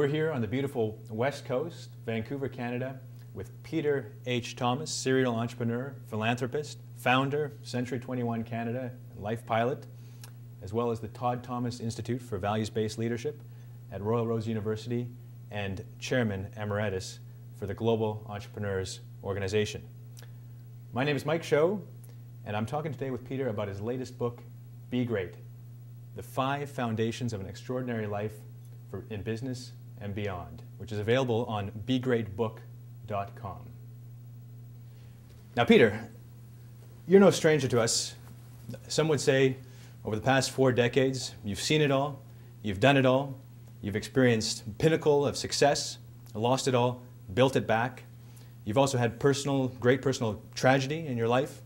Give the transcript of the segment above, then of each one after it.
We're here on the beautiful West Coast, Vancouver, Canada, with Peter H. Thomas, serial entrepreneur, philanthropist, founder, Century 21 Canada, Life Pilot, as well as the Todd Thomas Institute for Values-Based Leadership at Royal Roads University, and Chairman Emeritus for the Global Entrepreneurs Organization. My name is Mike Show, and I'm talking today with Peter about his latest book, Be Great: The 5 Foundations of an Extraordinary Life in Business and Beyond, which is available on begreatbook.com. Now, Peter, you're no stranger to us. Some would say over the past 4 decades, you've seen it all, you've done it all, you've experienced pinnacle of success, lost it all, built it back. You've also had great personal tragedy in your life.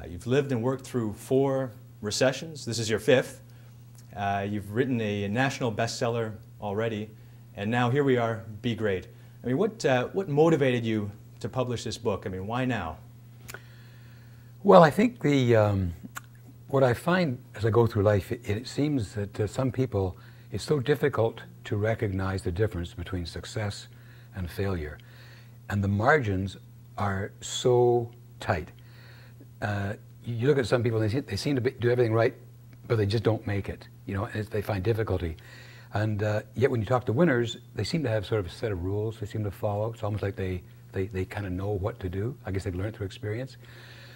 You've lived and worked through 4 recessions. This is your 5th. You've written a national bestseller already, and now here we are, Be Great. I mean, what motivated you to publish this book? I mean, why now? Well, I think what I find as I go through life, it seems that some people, it's so difficult to recognize the difference between success and failure. And the margins are so tight. You look at some people, and they seem to do everything right, but they just don't make it. You know, they find difficulty. And yet when you talk to winners, they seem to have sort of a set of rules they seem to follow. It's almost like they kind of know what to do. I guess they've learned through experience.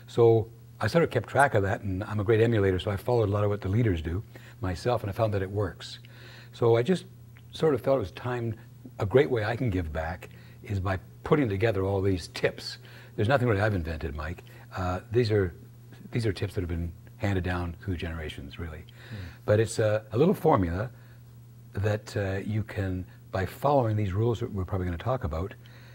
So I sort of kept track of that, and I'm a great emulator, so I followed a lot of what the leaders do myself, and I found that it works. So I just sort of felt it was time. A great way I can give back is by putting together all these tips. There's nothing really I've invented, Mike. These are tips that have been handed down through generations, really. But it's a little formula that you can, by following these rules that we're probably going to talk about,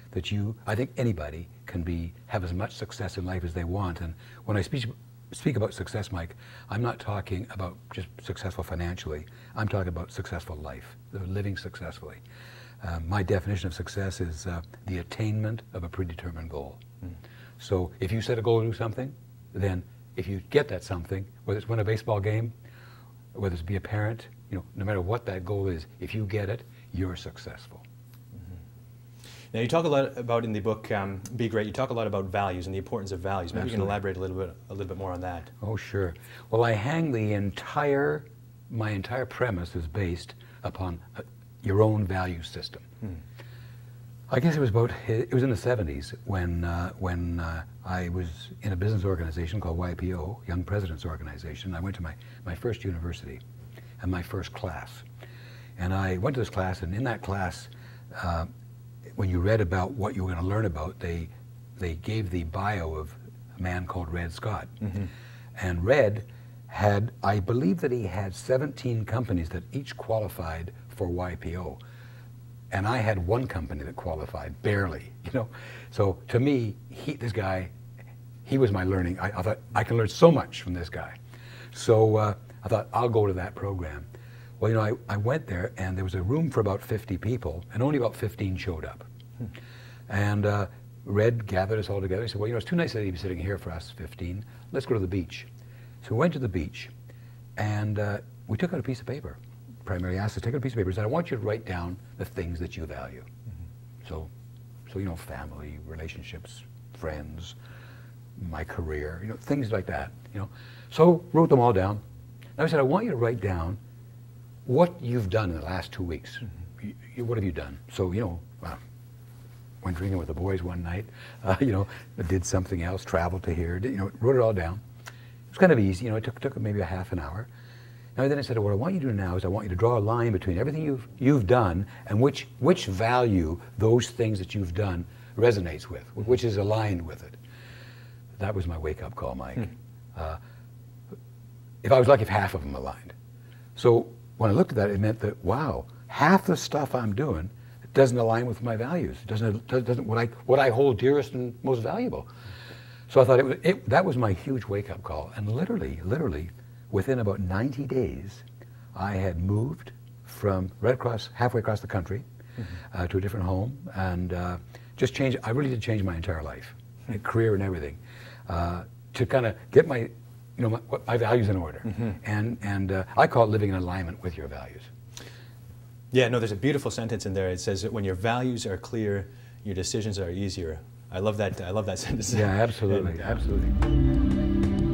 that I think anybody can have as much success in life as they want. And when I speak about success, Mike, I'm not talking about just successful financially. I'm talking about successful life, living successfully. My definition of success is the attainment of a predetermined goal. So if you set a goal to do something, then if you get that something, whether it's win a baseball game, whether it's be a parent, you know, no matter what that goal is, if you get it, you're successful. Now, you talk a lot about, in the book, Be Great, you talk a lot about values and the importance of values. Maybe Absolutely. You can elaborate a little bit more on that. Oh, sure. Well, I hang my entire premise is based upon your own value system. I guess it was in the 70s when I was in a business organization called YPO, Young Presidents Organization. I went to my first university and my first class. And I went to this class, and in that class, when you read about what you were going to learn about, they gave the bio of a man called Red Scott. And Red had, I believe that he had 17 companies that each qualified for YPO. And I had 1 company that qualified, barely, you know. So to me, this guy, he was my learning. I thought, I can learn so much from this guy. So I thought, I'll go to that program. Well, you know, I went there, and there was a room for about 50 people, and only about 15 showed up. And Red gathered us all together. He said, well, you know, it's too nice that he'd be sitting here for us 15. Let's go to the beach. So we went to the beach, and we took out a piece of paper. Primarily asked us to take out a piece of paper and said, I want you to write down the things that you value. So, you know, family, relationships, friends, my career, you know, things like that, you know. So wrote them all down. And I said, I want you to write down what you've done in the last 2 weeks. What have you done? So, you know, went drinking with the boys one night, you know, did something else, traveled to here, you know, wrote it all down. It was kind of easy, you know, it took maybe a half an hour. And then I said, what I want you to do now is I want you to draw a line between everything you've done and which value those things that you've done resonates with, which is aligned with it. That was my wake-up call, Mike. If I was lucky, if half of them aligned. So when I looked at that, it meant that, wow, half the stuff I'm doing doesn't align with my values. Doesn't what I hold dearest and most valuable. So I thought that was my huge wake-up call. And literally, within about 90 days, I had moved from halfway across the country to a different home, and I really did change my entire life, career and everything, to kind of get my values in order. And I call it living in alignment with your values. Yeah, no, there's a beautiful sentence in there. It says that when your values are clear, your decisions are easier. I love that sentence. Yeah, absolutely, And, absolutely.